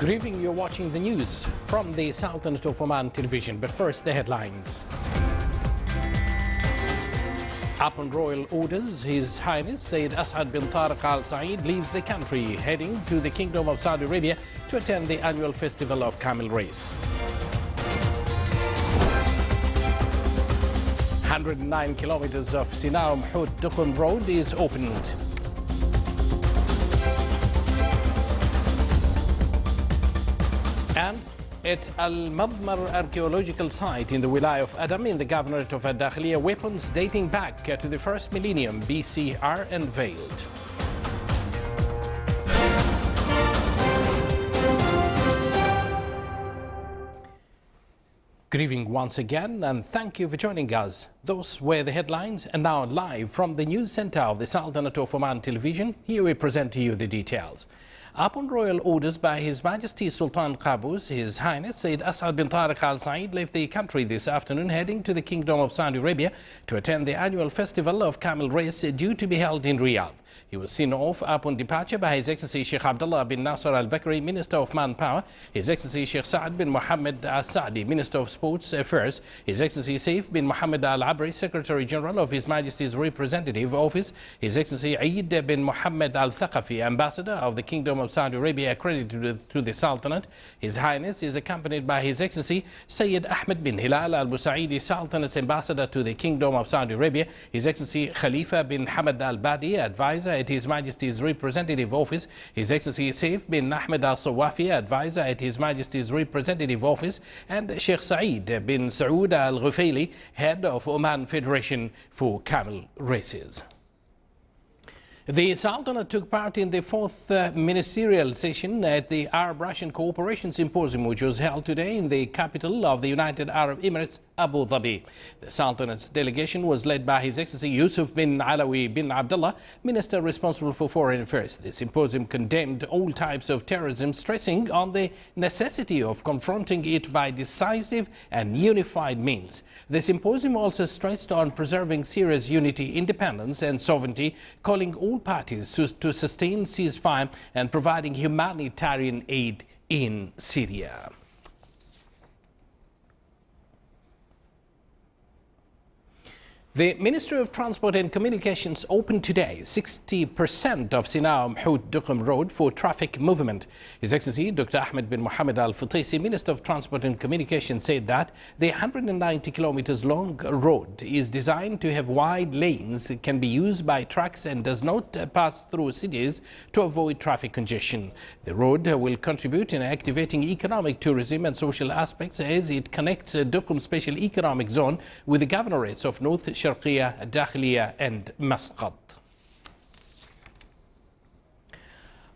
Good evening, you're watching the news from the Sultanate of Oman television, but first the headlines. Upon royal orders, His Highness Sayyid Asad bin Tariq Al Saeed leaves the country, heading to the Kingdom of Saudi Arabia to attend the annual festival of camel race. 109 kilometers of Sina Mahmoud Dukhun Road is opened. And at Al-Madmar archaeological site in the Wilaya of Adam in the Governorate of Al-Dakhiliya, weapons dating back to the first millennium BC are unveiled. Good evening once again, and thank you for joining us. Those were the headlines, and now live from the news center of the Sultanate of Oman television, here we present to you the details. Upon royal orders by His Majesty Sultan Qaboos, His Highness Sayyid Asad bin Tariq Al Saeed left the country this afternoon, heading to the Kingdom of Saudi Arabia to attend the annual festival of camel race due to be held in Riyadh. He was seen off upon departure by His Excellency Sheikh Abdullah bin Nasser Al Bakri, Minister of Manpower, His Excellency Sheikh Saad bin Mohammed Al Saadi, Minister of Sports Affairs, His Excellency Saif bin Mohammed Al Abri, Secretary General of His Majesty's Representative Office, His Excellency Eid bin Mohammed Al Thaqafi, Ambassador of the Kingdom of Saudi Arabia accredited to the Sultanate. His Highness is accompanied by His Excellency Sayyid Ahmed bin Hilal Al Busaidi, Sultanate's Ambassador to the Kingdom of Saudi Arabia, His Excellency Khalifa bin Hamad Al Badi, Advisor at His Majesty's Representative Office, His Excellency Saif bin Ahmed Al Sawafi, Advisor at His Majesty's Representative Office, and Sheikh Saeed bin Saud Al Ghufaili, Head of Oman Federation for Camel Races. The Sultanate took part in the fourth ministerial session at the Arab-Russian Cooperation Symposium, which was held today in the capital of the United Arab Emirates, Abu Dhabi. The Sultanate's delegation was led by His Excellency Yusuf bin Alawi bin Abdullah, Minister responsible for Foreign Affairs. The symposium condemned all types of terrorism, stressing on the necessity of confronting it by decisive and unified means. The symposium also stressed on preserving Syria's unity, independence and sovereignty, calling all parties to sustain ceasefire and providing humanitarian aid in Syria. The Ministry of Transport and Communications opened today 60% of Sina Mahmoud Dukhun Road for traffic movement. His Excellency Dr. Ahmed bin Mohammed Al Futisi, Minister of Transport and Communications, said that the 190 kilometers long road is designed to have wide lanes, can be used by trucks and does not pass through cities to avoid traffic congestion. The road will contribute in activating economic, tourism and social aspects as it connects Dukhun Special Economic Zone with the governorates of North Sharqiya, Dakhiliya and Masqat.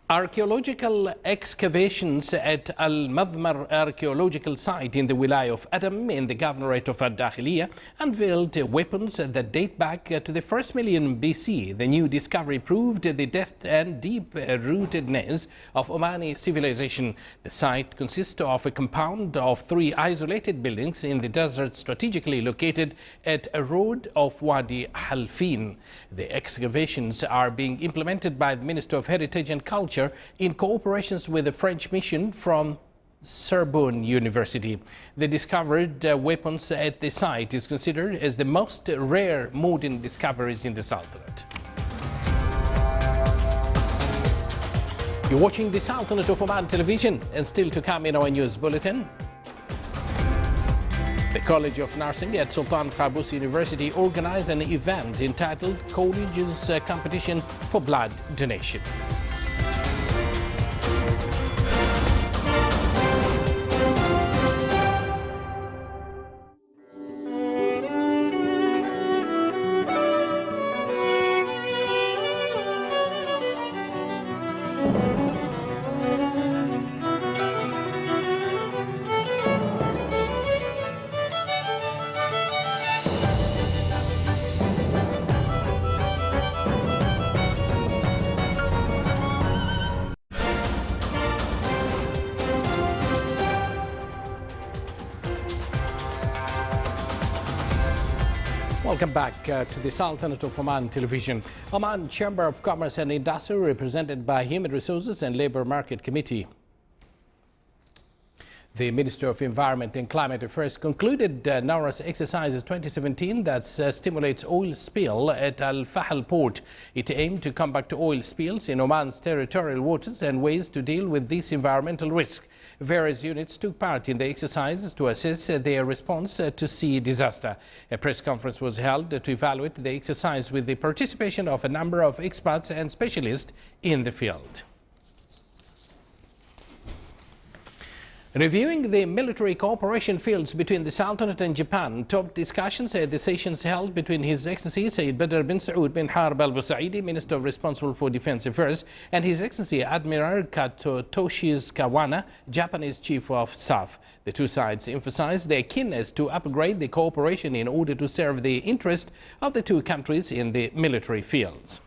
Archaeological excavations at Al-Madmar archaeological site in the Wilaya of Adam in the Governorate of Al-Dakhiliya unveiled weapons that date back to the first millennium BC. The new discovery proved the depth and deep-rootedness of Omani civilization. The site consists of a compound of 3 isolated buildings in the desert strategically located at a road of Wadi Halfin. The excavations are being implemented by the Minister of Heritage and Culture in cooperation with the French mission from Sorbonne University. The discovered weapons at the site is considered as the most rare modern discoveries in the Sultanate. You're watching the Sultanate of Oman television, and still to come in our news bulletin. The College of Nursing at Sultan Qaboos University organized an event entitled College's Competition for Blood Donation. Welcome back to the Sultanate of Oman television. Oman Chamber of Commerce and Industry, represented by Human Resources and Labour Market Committee, The Minister of Environment and Climate Affairs concluded NORA's exercises 2017 that stimulates oil spill at Al Fahal port. It aimed to combat oil spills in Oman's territorial waters and ways to deal with this environmental risk. Various units took part in the exercises to assess their response to sea disaster. A press conference was held to evaluate the exercise with the participation of a number of experts and specialists in the field. Reviewing the military cooperation fields between the Sultanate and Japan, top discussions at the sessions held between His Excellency Sayyid Badr bin Saud bin Harb al-Busaidi, Minister responsible for Defense Affairs, and His Excellency Admiral Toshi's Kawana, Japanese Chief of Staff. The two sides emphasized their keenness to upgrade the cooperation in order to serve the interest of the two countries in the military fields.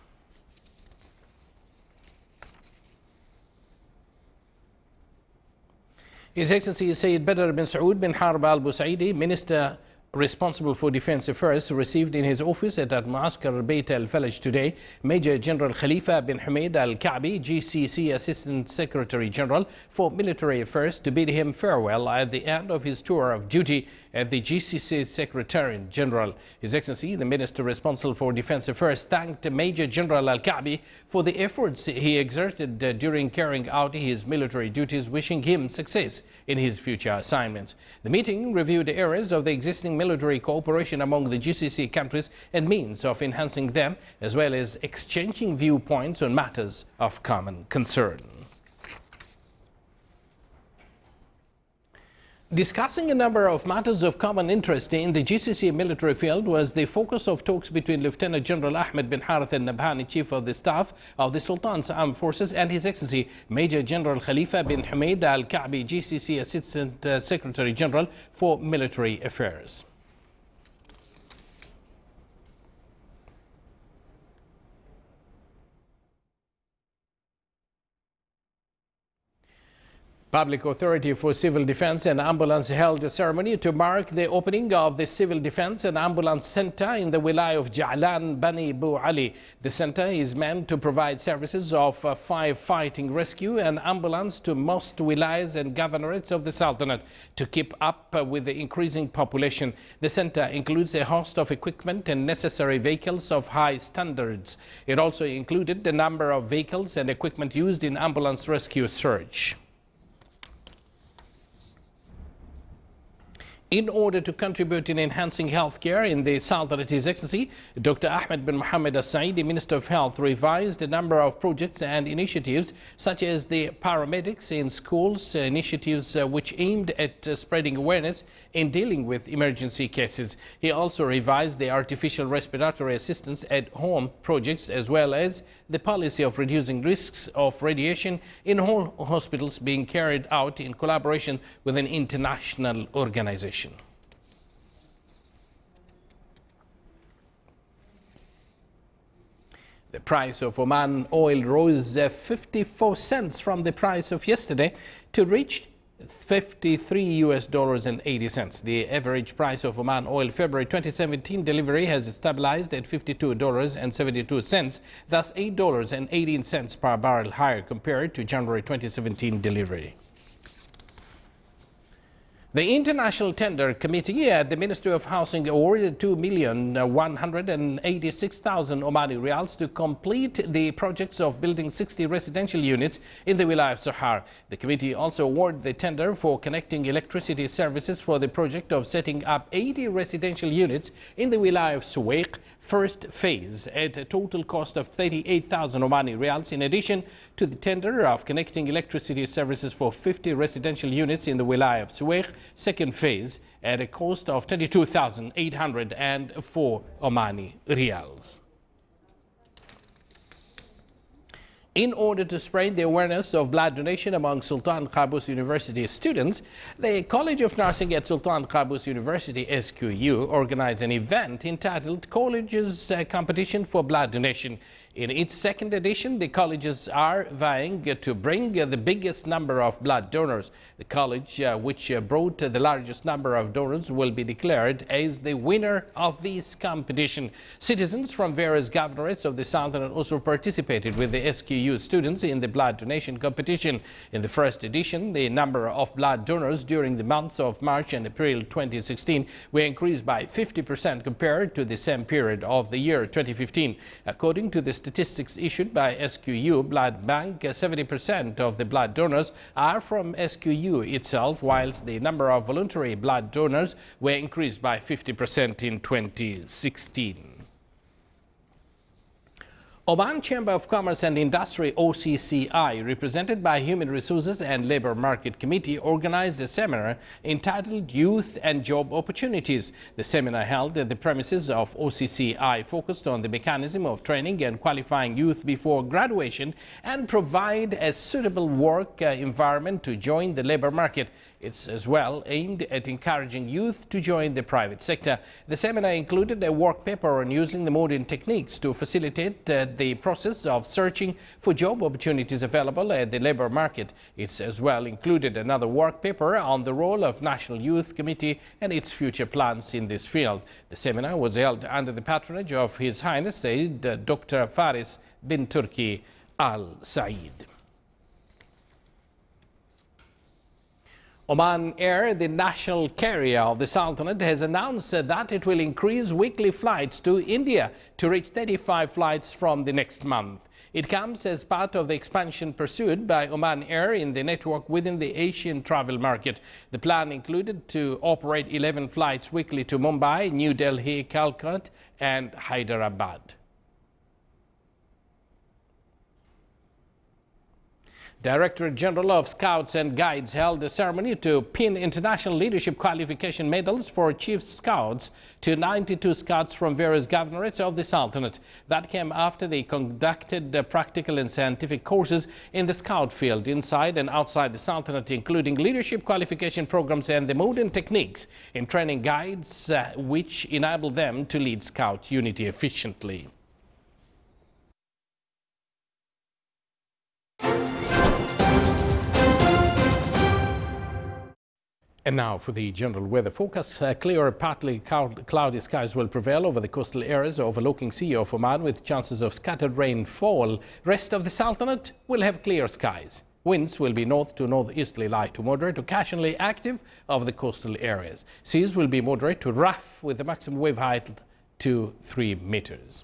His Excellency Sayyid Badr bin Saud bin Harb al-Busaidi, Minister responsible for Defense Affairs, received in his office at Muaskar Bayt al-Falaj today Major General Khalifa bin Hamid al-Ka'bi, GCC Assistant Secretary General for Military Affairs, to bid him farewell at the end of his tour of duty as the GCC Secretary General. His Excellency, the Minister responsible for Defense Affairs, thanked Major General al-Ka'bi for the efforts he exerted during carrying out his military duties, wishing him success in his future assignments. The meeting reviewed areas of the existing military cooperation among the GCC countries and means of enhancing them, as well as exchanging viewpoints on matters of common concern. Discussing a number of matters of common interest in the GCC military field was the focus of talks between Lieutenant General Ahmed bin Harith al-Nabhani, Chief of the Staff of the Sultan's Armed Forces, and His Excellency Major General Khalifa bin Hamid al-Ka'bi, GCC Assistant Secretary General for Military Affairs. Public Authority for Civil Defense and Ambulance held a ceremony to mark the opening of the Civil Defense and Ambulance Center in the Wilaya of Ja'lan Bani Bu Ali. The center is meant to provide services of firefighting, rescue and ambulance to most wilayas and governorates of the Sultanate to keep up with the increasing population. The center includes a host of equipment and necessary vehicles of high standards. It also included the number of vehicles and equipment used in ambulance rescue search. In order to contribute in enhancing healthcare in the Sultanate, His Excellency Dr. Ahmed bin Mohammed al-Saidi, Minister of Health, revised a number of projects and initiatives such as the paramedics in schools initiatives which aimed at spreading awareness in dealing with emergency cases. He also revised the artificial respiratory assistance at home projects, as well as the policy of reducing risks of radiation in all hospitals being carried out in collaboration with an international organization. The price of Oman oil rose 54 cents from the price of yesterday to reach $53.80. The average price of Oman oil February 2017 delivery has stabilized at $52.72, thus $8.18 per barrel higher compared to January 2017 delivery. The International Tender Committee at the Ministry of Housing awarded 2,186,000 Omani Rials to complete the projects of building 60 residential units in the Wilayah of Sohar. The committee also awarded the tender for connecting electricity services for the project of setting up 80 residential units in the Wilayah of Suwaiq, first phase, at a total cost of 38,000 Omani Rials, in addition to the tender of connecting electricity services for 50 residential units in the Wilayah of Suwaiq, second phase, at a cost of 22,804 Omani Rials. In order to spread the awareness of blood donation among Sultan Qaboos University students, the College of Nursing at Sultan Qaboos University, SQU, organized an event entitled College's Competition for Blood Donation. In its second edition, the colleges are vying to bring the biggest number of blood donors. The college which brought the largest number of donors will be declared as the winner of this competition. Citizens from various governorates of the Sultanate also participated with the SQU students in the blood donation competition. In the first edition, the number of blood donors during the months of March and April 2016 were increased by 50% compared to the same period of the year 2015. According to the statistics issued by SQU Blood Bank, 70% of the blood donors are from SQU itself, whilst the number of voluntary blood donors were increased by 50% in 2016. Oman Chamber of Commerce and Industry OCCI, represented by Human Resources and Labour Market Committee, organized a seminar entitled Youth and Job Opportunities. The seminar held at the premises of OCCI focused on the mechanism of training and qualifying youth before graduation and provide a suitable work environment to join the labour market. It's as well aimed at encouraging youth to join the private sector. The seminar included a work paper on using the modern techniques to facilitate the process of searching for job opportunities available at the labour market. It's as well included another work paper on the role of National Youth Committee and its future plans in this field. The seminar was held under the patronage of His Highness Said Dr. Faris bin Turki Al Said. Oman Air, the national carrier of the Sultanate, has announced that it will increase weekly flights to India to reach 35 flights from the next month. It comes as part of the expansion pursued by Oman Air in the network within the Asian travel market. The plan included to operate 11 flights weekly to Mumbai, New Delhi, Calcutta and Hyderabad. Director General of Scouts and Guides held a ceremony to pin international leadership qualification medals for Chief Scouts to 92 scouts from various governorates of the Sultanate. That came after they conducted practical and scientific courses in the scout field inside and outside the Sultanate, including leadership qualification programs and the modern techniques in training guides which enable them to lead scout unity efficiently. And now for the general weather forecast. Clear, partly cloudy skies will prevail over the coastal areas overlooking Sea of Oman with chances of scattered rainfall. Rest of the Sultanate will have clear skies. Winds will be north to northeasterly light to moderate, occasionally active over the coastal areas. Seas will be moderate to rough with the maximum wave height to 3 meters.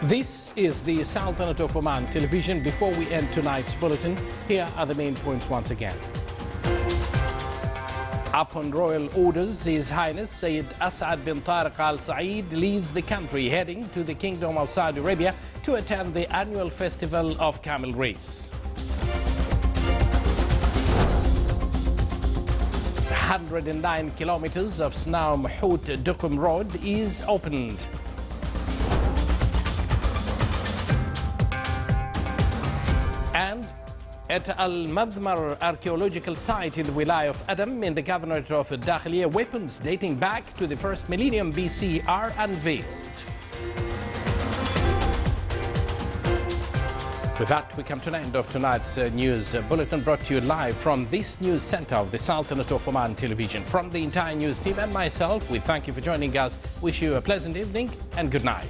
This is the Sultanate of Oman television. Before we end tonight's bulletin, here are the main points once again. Upon royal orders, His Highness Sayyid Asad bin Tariq Al Saeed leaves the country, heading to the Kingdom of Saudi Arabia to attend the annual festival of camel race. 109 kilometers of Snau Mahut Dukum Road is opened. And at Al-Madmar archaeological site in the Wilayah of Adam in the Governorate of Dakhiliya, weapons dating back to the first millennium BC are unveiled. With that, we come to an end of tonight's news bulletin, brought to you live from this news center of the Sultanate of Oman television. From the entire news team and myself, we thank you for joining us, wish you a pleasant evening and good night.